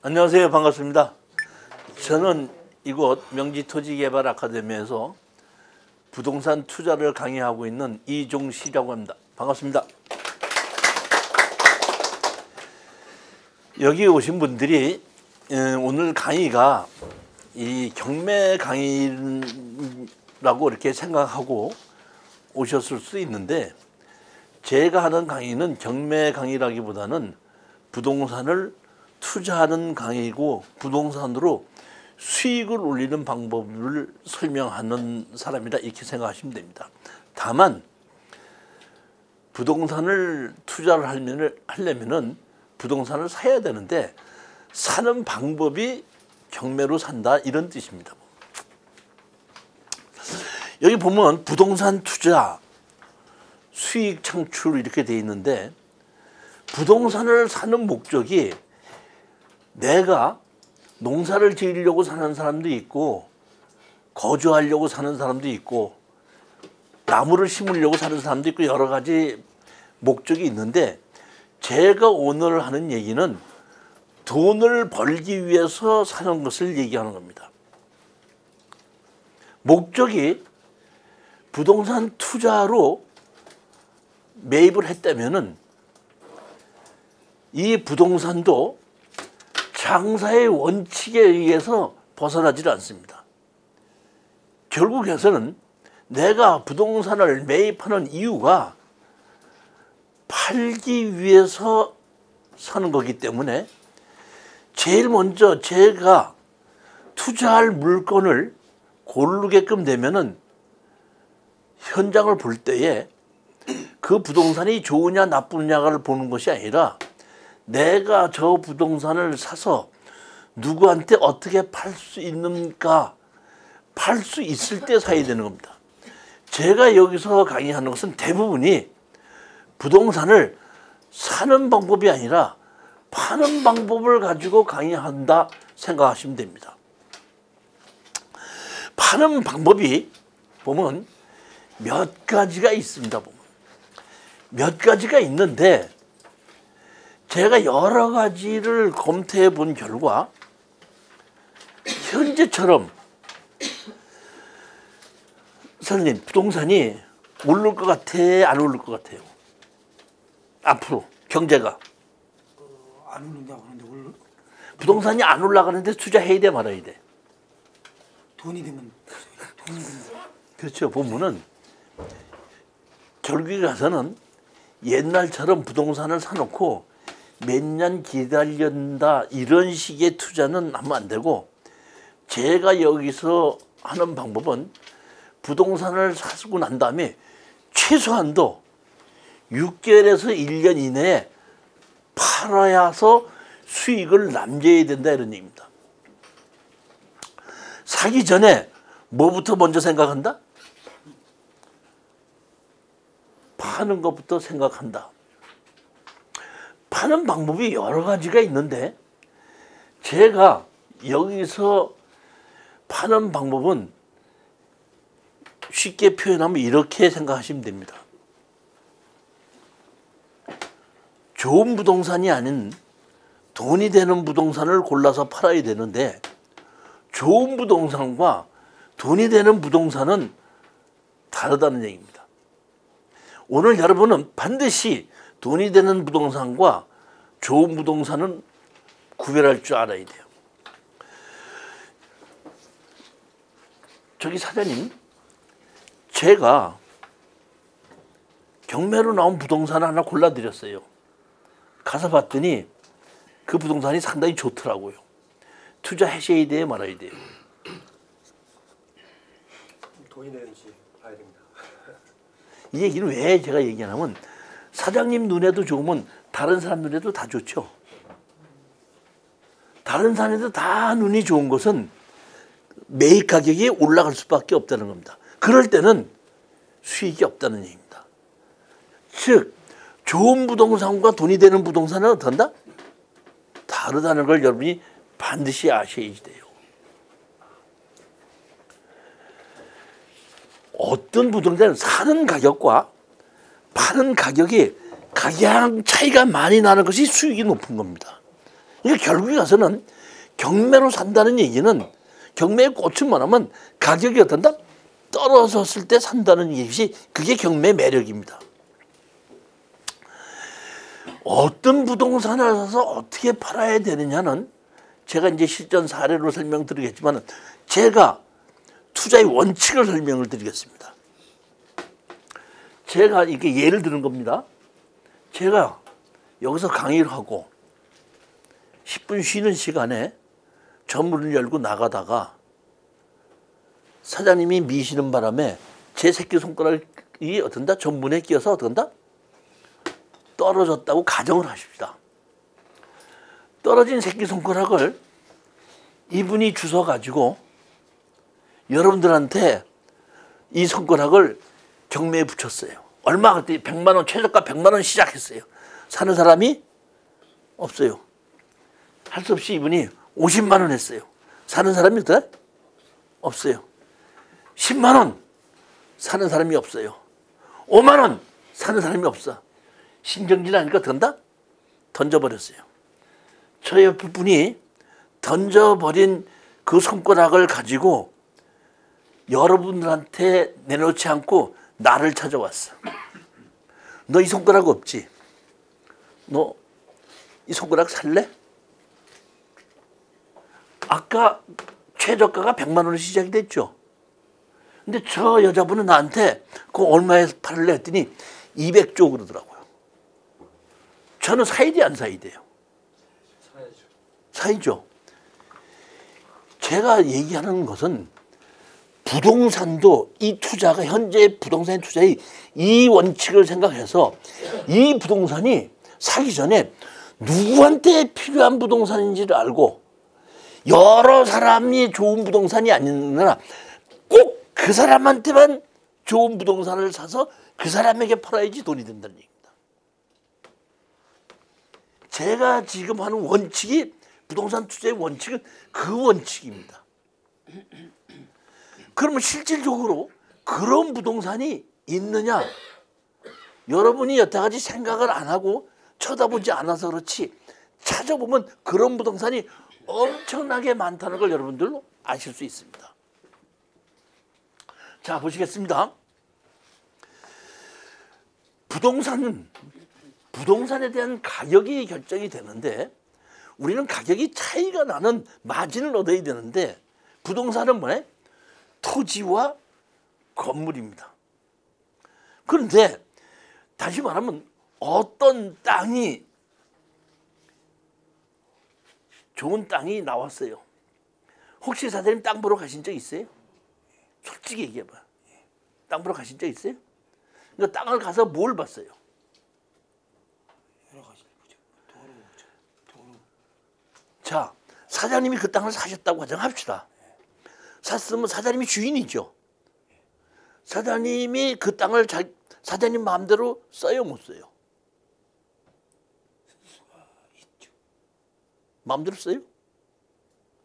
안녕하세요. 반갑습니다. 저는 이곳 명지토지개발 아카데미에서 부동산 투자를 강의하고 있는 이종시라고 합니다. 반갑습니다. 여기 오신 분들이 오늘 강의가 이 경매 강의라고 이렇게 생각하고 오셨을 수 있는데, 제가 하는 강의는 경매 강의라기보다는 부동산을 투자하는 강의고, 부동산으로 수익을 올리는 방법을 설명하는 사람이다, 이렇게 생각하시면 됩니다. 다만 부동산을 투자를 하려면은 부동산을 사야 되는데, 사는 방법이 경매로 산다, 이런 뜻입니다. 여기 보면 부동산 투자, 수익 창출 이렇게 돼 있는데, 부동산을 사는 목적이 내가 농사를 지으려고 사는 사람도 있고, 거주하려고 사는 사람도 있고, 나무를 심으려고 사는 사람도 있고, 여러 가지 목적이 있는데, 제가 오늘 하는 얘기는 돈을 벌기 위해서 사는 것을 얘기하는 겁니다. 목적이 부동산 투자로 매입을 했다면은 이 부동산도 장사의 원칙에 의해서 벗어나질 않습니다. 결국에서는 내가 부동산을 매입하는 이유가 팔기 위해서 사는 거기 때문에, 제일 먼저 제가 투자할 물건을 고르게끔 되면은 현장을 볼 때에 그 부동산이 좋으냐 나쁘냐를 보는 것이 아니라, 내가 저 부동산을 사서 누구한테 어떻게 팔 수 있는가, 팔 수 있을 때 사야 되는 겁니다. 제가 여기서 강의하는 것은 대부분이 부동산을 사는 방법이 아니라 파는 방법을 가지고 강의한다 생각하시면 됩니다. 파는 방법이 보면 몇 가지가 있습니다. 보면 몇 가지가 있는데, 제가 여러 가지를 검토해 본 결과, 현재처럼 선생님, 부동산이 오를 것 같아, 안 오를 것 같아요? 앞으로 경제가 안 오른다고 하는데 부동산이 안 올라가는데 투자해야 돼, 말아야 돼? 돈이 되면 그렇죠. 보면은 결국에 가서는 옛날처럼 부동산을 사놓고 몇 년 기다린다, 이런 식의 투자는 하면 안 되고, 제가 여기서 하는 방법은 부동산을 사고 난 다음에 최소한도 6개월에서 1년 이내에 팔아야서 수익을 남겨야 된다, 이런 얘기입니다. 사기 전에 뭐부터 먼저 생각한다? 파는 것부터 생각한다. 파는 방법이 여러 가지가 있는데, 제가 여기서 파는 방법은 쉽게 표현하면 이렇게 생각하시면 됩니다. 좋은 부동산이 아닌 돈이 되는 부동산을 골라서 팔아야 되는데, 좋은 부동산과 돈이 되는 부동산은 다르다는 얘기입니다. 오늘 여러분은 반드시 돈이 되는 부동산과 좋은 부동산은 구별할 줄 알아야 돼요. 저기 사장님, 제가 경매로 나온 부동산 하나 골라드렸어요. 가서 봤더니 그 부동산이 상당히 좋더라고요. 투자하셔야 돼요, 말아야 돼요? 돈이 되는지 봐야 됩니다. 이 얘기는 왜 제가 얘기하냐면, 사장님 눈에도 좋으면 다른 사람 눈에도 다 좋죠. 다른 사람에도 다 눈이 좋은 것은 매입 가격이 올라갈 수밖에 없다는 겁니다. 그럴 때는 수익이 없다는 얘기입니다. 즉, 좋은 부동산과 돈이 되는 부동산은 어떤다? 다르다는 걸 여러분이 반드시 아셔야 돼요. 어떤 부동산은 사는 가격과 파는 가격이 가격 차이가 많이 나는 것이 수익이 높은 겁니다. 그러니까 결국에 가서는 경매로 산다는 얘기는 경매에 꽂힌 말하면 가격이 어떤다? 떨어졌을 때 산다는 얘기, 그게 경매 매력입니다. 어떤 부동산을 사서 어떻게 팔아야 되느냐는 제가 이제 실전 사례로 설명드리겠지만 제가 투자의 원칙을 설명을 드리겠습니다. 제가 이게 예를 드는 겁니다. 제가 여기서 강의를 하고 10분 쉬는 시간에 전문을 열고 나가다가 사장님이 미시는 바람에 제 새끼손가락이 어떤다? 전문에 끼어서 어떤다? 떨어졌다고 가정을 하십시다. 떨어진 새끼손가락을 이분이 주워가지고 여러분들한테 이 손가락을 경매에 붙였어요. 얼마 그때 100만 원, 최저가 100만 원 시작했어요. 사는 사람이 없어요. 할 수 없이 이분이 50만 원 했어요. 사는 사람이 없어요. 10만 원 사는 사람이 없어요. 5만 원 사는 사람이 없어. 신경질나니까 던다? 던져버렸어요. 저 옆에 분이 던져버린 그 손가락을 가지고 여러분들한테 내놓지 않고 나를 찾아왔어. 너 이 손가락 없지? 너 이 손가락 살래? 아까 최저가가 100만 원으로 시작이 됐죠. 근데 저 여자분은 나한테 그거 얼마에 팔래 했더니 200조 그러더라고요. 저는 사야 돼, 안 사야 돼요? 사야죠. 사야죠. 제가 얘기하는 것은 부동산도 이 투자가 현재 부동산 투자의 이 원칙을 생각해서 이 부동산이 사기 전에 누구한테 필요한 부동산인지를 알고 여러 사람이 좋은 부동산이 아니라 꼭 그 사람한테만 좋은 부동산을 사서 그 사람에게 팔아야지 돈이 된다는 얘기입니다. 제가 지금 하는 원칙이 부동산 투자의 원칙은 그 원칙입니다. 그러면 실질적으로 그런 부동산이 있느냐? 여러분이 여태까지 생각을 안 하고 쳐다보지 않아서 그렇지 찾아보면 그런 부동산이 엄청나게 많다는 걸 여러분들 아실 수 있습니다. 자, 보시겠습니다. 부동산에 대한 가격이 결정이 되는데 우리는 가격이 차이가 나는 마진을 얻어야 되는데 부동산은 뭐예요? 토지와 건물입니다. 그런데 다시 말하면 어떤 땅이 좋은 땅이 나왔어요. 혹시 사장님 땅 보러 가신 적 있어요? 솔직히 얘기해봐. 땅 보러 가신 적 있어요? 그러니까 땅을 가서 뭘 봤어요? 여러 가지 보죠. 도로. 자, 사장님이 그 땅을 사셨다고 가정합시다. 샀으면 사장님이 주인이죠. 사장님이 그 땅을 사장님 마음대로 써요, 못 써요? 있죠. 마음대로 써요?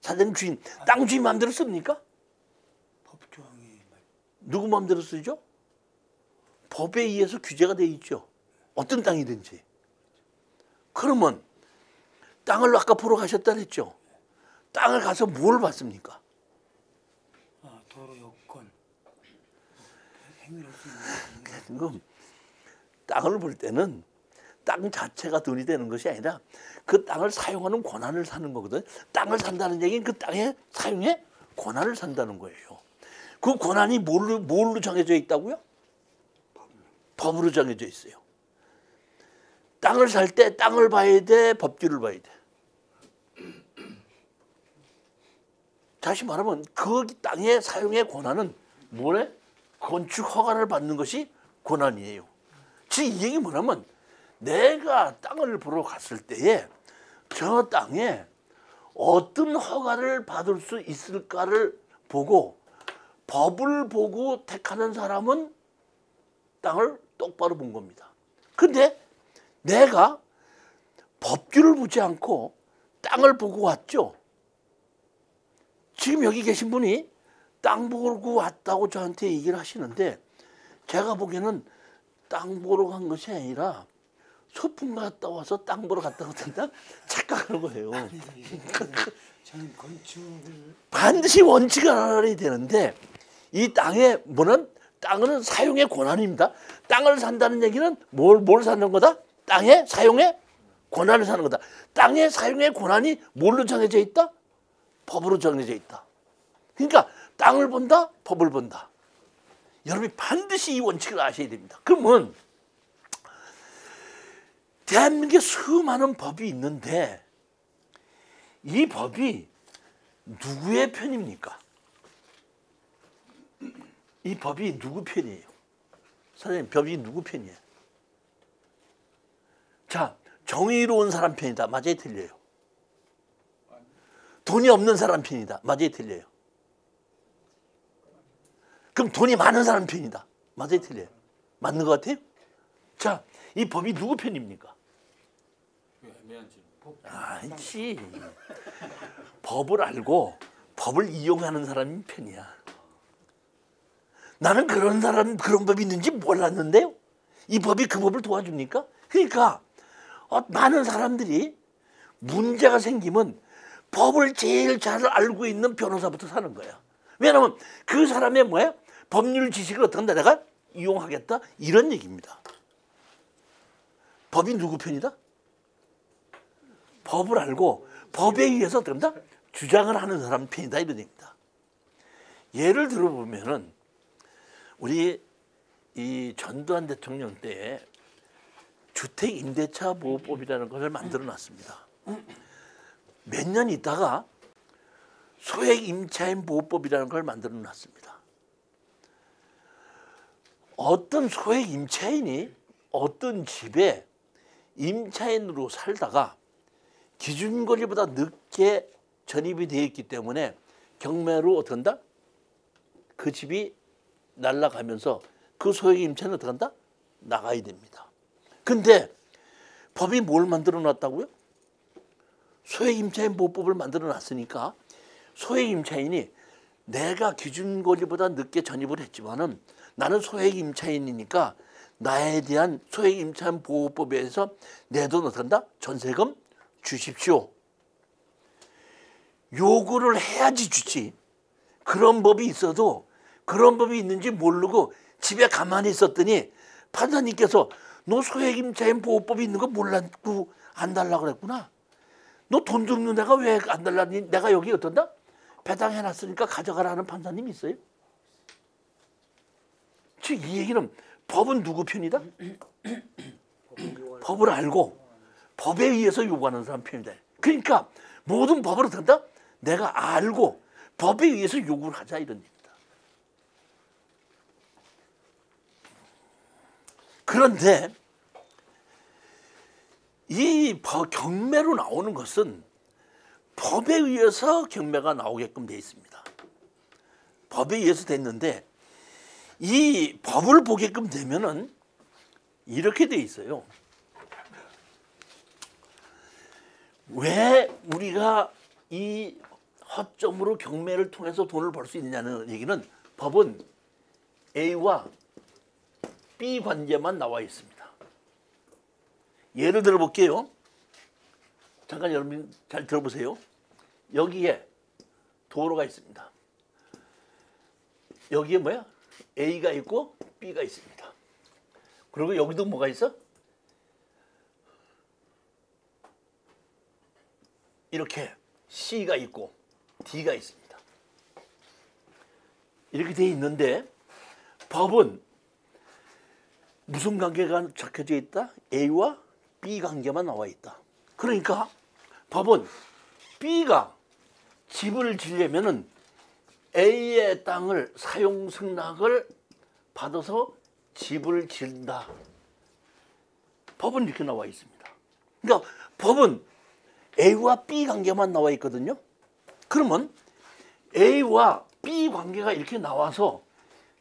사장님 주인, 땅 주인 마음대로 씁니까? 법조항이 누구 마음대로 쓰죠? 법에 의해서 규제가 되어 있죠. 어떤 땅이든지. 그러면 땅을 아까 보러 가셨다 그랬죠. 땅을 가서 뭘 봤습니까? 도로 여건 행위를 수 있는 그럼 땅을 볼 때는 땅 자체가 돈이 되는 것이 아니라 그 땅을 사용하는 권한을 사는 거거든. 땅을 산다는 얘기는 그 땅의 사용에 권한을 산다는 거예요. 그 권한이 뭘로 정해져 있다고요? 법으로 정해져 있어요. 땅을 살 때 땅을 봐야 돼, 법규를 봐야 돼. 다시 말하면 그 땅의 사용의 권한은 뭐래? 건축 허가를 받는 것이 권한이에요. 즉 이 얘기 뭐냐면 내가 땅을 보러 갔을 때에 저 땅에 어떤 허가를 받을 수 있을까를 보고 법을 보고 택하는 사람은 땅을 똑바로 본 겁니다. 근데 내가 법규를 보지 않고 땅을 보고 왔죠. 지금 여기 계신 분이 땅 보고 왔다고 저한테 얘기를 하시는데 제가 보기에는 땅 보러 간 것이 아니라 소풍 갔다 와서 땅 보러 갔다 오던다 착각하는 거예요. 저는 건축을 반드시 원칙을 알아야 되는데 이 땅의 뭐는 땅은 사용의 권한입니다. 땅을 산다는 얘기는 뭘 사는 거다? 땅의 사용의 권한을 사는 거다. 땅의 사용의 권한이 뭘로 정해져 있다? 법으로 정해져 있다. 그러니까 땅을 본다, 법을 본다. 여러분이 반드시 이 원칙을 아셔야 됩니다. 그러면 대한민국에 수많은 법이 있는데 이 법이 누구의 편입니까? 이 법이 누구 편이에요? 선생님, 법이 누구 편이에요? 자, 정의로운 사람 편이다. 맞아요, 틀려요? 돈이 없는 사람 편이다. 맞아요, 틀려요? 그럼 돈이 많은 사람 편이다. 맞아요, 틀려요? 맞는 것 같아요? 자, 이 법이 누구 편입니까? 아니지. 법을 알고 법을 이용하는 사람이 편이야. 나는 그런 법이 있는지 몰랐는데요. 이 법이 그 법을 도와줍니까? 그러니까 많은 사람들이 문제가 생기면 법을 제일 잘 알고 있는 변호사부터 사는 거야. 왜냐하면 그 사람의 뭐야? 법률 지식을 어떻게 한다? 내가 이용하겠다? 이런 얘기입니다. 법이 누구 편이다? 법을 알고 법에 의해서 어떻게 한다? 주장을 하는 사람 편이다. 이런 얘기입니다. 예를 들어보면은 우리 이 전두환 대통령 때 주택임대차 보호법이라는 것을 만들어 놨습니다. 몇 년 있다가 소액임차인 보호법이라는 걸 만들어 놨습니다. 어떤 소액임차인이 어떤 집에 임차인으로 살다가 기준권리보다 늦게 전입이 되어 있기 때문에 경매로 어떻게 한다? 그 집이 날아가면서 그 소액임차인은 어떻게 한다? 나가야 됩니다. 근데 법이 뭘 만들어 놨다고요? 소액임차인 보호법을 만들어 놨으니까 소액임차인이 내가 기준권리보다 늦게 전입을 했지만은 나는 소액임차인이니까 나에 대한 소액임차인 보호법에 의해서 내 돈 어떻게 한다? 전세금 주십시오. 요구를 해야지 주지. 그런 법이 있어도 그런 법이 있는지 모르고 집에 가만히 있었더니 판사님께서 너 소액임차인 보호법이 있는 거 몰랐고 안 달라고 그랬구나. 너 돈 줍는 내가 왜 안 달라니? 내가 여기 어떤다? 배당해놨으니까 가져가라는 판사님이 있어요. 즉 이 얘기는 법은 누구 편이다? 법을 알고 법에 의해서 요구하는 사람 편이다. 그러니까 모든 법을 어떻게 한다? 내가 알고 법에 의해서 요구를 하자 이런 얘기입니다. 그런데 이 경매로 나오는 것은 법에 의해서 경매가 나오게끔 되어 있습니다. 법에 의해서 됐는데 이 법을 보게끔 되면은 이렇게 되어 있어요. 왜 우리가 이 허점으로 경매를 통해서 돈을 벌 수 있느냐는 얘기는 법은 A와 B 관계만 나와 있습니다. 예를 들어 볼게요. 잠깐 여러분 잘 들어보세요. 여기에 도로가 있습니다. 여기에 뭐야? A가 있고 B가 있습니다. 그리고 여기도 뭐가 있어? 이렇게 C가 있고 D가 있습니다. 이렇게 돼 있는데 법은 무슨 관계가 적혀져 있다? A와 B 관계만 나와 있다. 그러니까 법은 B가 집을 지려면은 A의 땅을 사용 승낙을 받아서 집을 지른다. 법은 이렇게 나와 있습니다. 그러니까 법은 A와 B 관계만 나와 있거든요. 그러면 A와 B 관계가 이렇게 나와서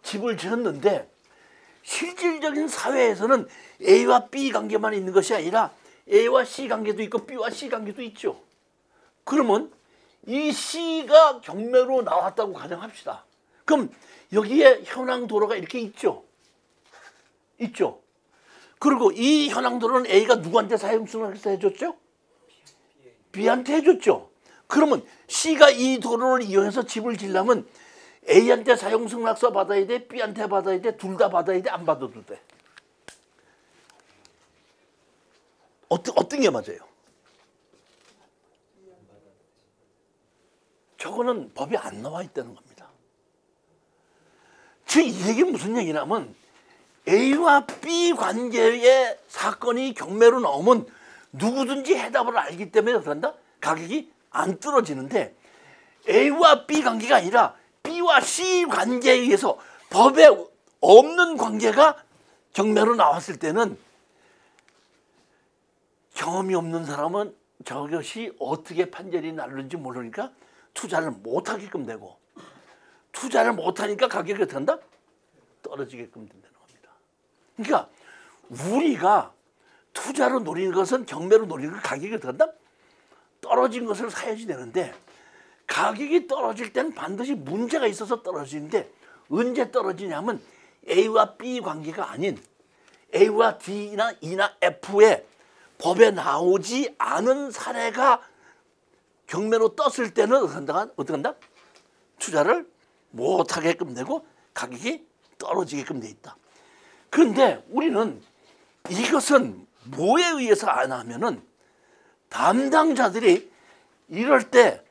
집을 지었는데 실질적인 사회에서는 A와 B 관계만 있는 것이 아니라 A와 C 관계도 있고 B와 C 관계도 있죠. 그러면 이 C가 경매로 나왔다고 가정합시다. 그럼 여기에 현황 도로가 이렇게 있죠. 있죠. 그리고 이 현황도로는 A가 누구한테 사형승낙서 해줬죠? B한테 해줬죠. 그러면 C가 이 도로를 이용해서 집을 지려면 A한테 사형승낙서 받아야 돼? B한테 받아야 돼? 둘 다 받아야 돼? 안 받아도 돼? 어떤 게 맞아요? 저거는 법이 안 나와 있다는 겁니다. 즉 이 얘기는 무슨 얘기냐면 A와 B 관계의 사건이 경매로 나오면 누구든지 해답을 알기 때문에 그런다? 가격이 안 떨어지는데 A와 B 관계가 아니라 B와 C 관계에 의해서 법에 없는 관계가 경매로 나왔을 때는 경험이 없는 사람은 저것이 어떻게 판결이 나는지 모르니까 투자를 못하게끔 되고 투자를 못하니까 가격이 어떻게 한다? 떨어지게끔 된다는 겁니다. 그러니까 우리가 투자로 노리는 것은 경매로 노리는 것 가격이 어떻게 한다? 떨어진 것을 사야지 되는데 가격이 떨어질 때는 반드시 문제가 있어서 떨어지는데 언제 떨어지냐면 A와 B 관계가 아닌 A와 D나 E나 F의 법에 나오지 않은 사례가 경매로 떴을 때는 어떻게 한다? 투자를 못하게끔 되고 가격이 떨어지게끔 돼 있다. 그런데 우리는 이것은 뭐에 의해서 안 하면은 담당자들이 이럴 때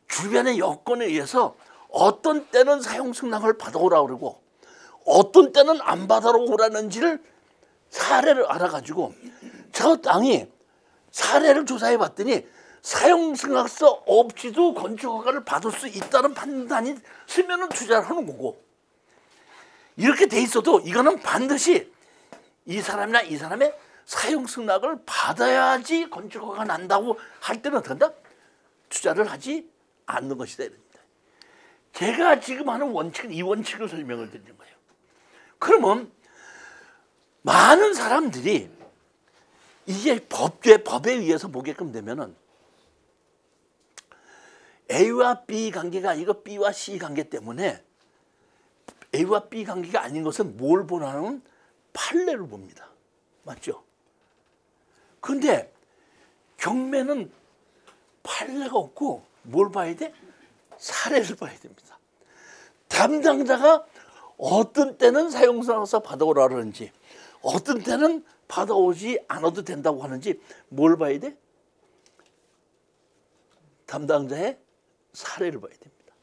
주변의 여건에 의해서 어떤 때는 사용승낙을 받아오라고 그러고 어떤 때는 안 받아오라는지를 사례를 알아가지고 저 땅이 사례를 조사해 봤더니 사용승낙서 없이도 건축허가를 받을 수 있다는 판단이 쓰면은 투자를 하는 거고 이렇게 돼 있어도 이거는 반드시 이 사람이나 이 사람의 사용승낙을 받아야지 건축허가가 난다고 할 때는 어떻게 한다? 투자를 하지 않는 것이다 이럽니다. 제가 지금 하는 원칙은 이 원칙을 설명을 드리는 거예요. 그러면 많은 사람들이 이게 법에 의해서 보게끔 되면은 A와 B 관계가 아니고 B와 C 관계 때문에 A와 B 관계가 아닌 것은 뭘 보냐면 판례를 봅니다. 맞죠? 그런데 경매는 판례가 없고 뭘 봐야 돼? 사례를 봐야 됩니다. 담당자가 어떤 때는 사용승낙서 받아오라 그러는지 어떤 때는 받아오지 않아도 된다고 하는지 뭘 봐야 돼? 담당자의 사례를 봐야 됩니다.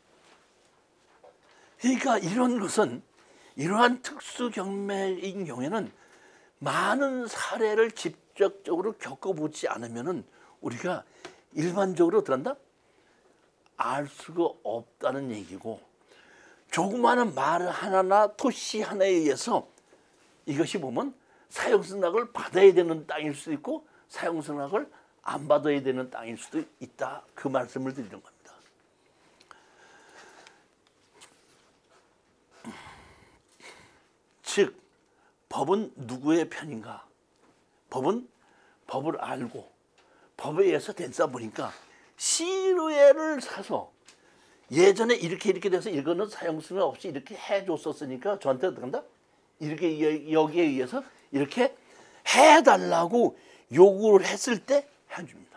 그러니까 이런 것은 이러한 특수 경매인 경우에는 많은 사례를 직접적으로 겪어보지 않으면은 우리가 일반적으로 들었나? 알 수가 없다는 얘기고 조그마한 말 하나나 토시 하나에 의해서 이것이 보면 사용승낙을 받아야 되는 땅일 수도 있고 사용승낙을 안 받아야 되는 땅일 수도 있다. 그 말씀을 드리는 겁니다. 즉 법은 누구의 편인가? 법은 법을 알고 법에 의해서 됐다 보니까 시루에를 사서 예전에 이렇게 돼서 이거는 사용승낙 없이 이렇게 해줬었으니까 저한테 어떻게 한다? 이렇게 여기에 의해서 이렇게 해달라고 요구를 했을 때 해줍니다.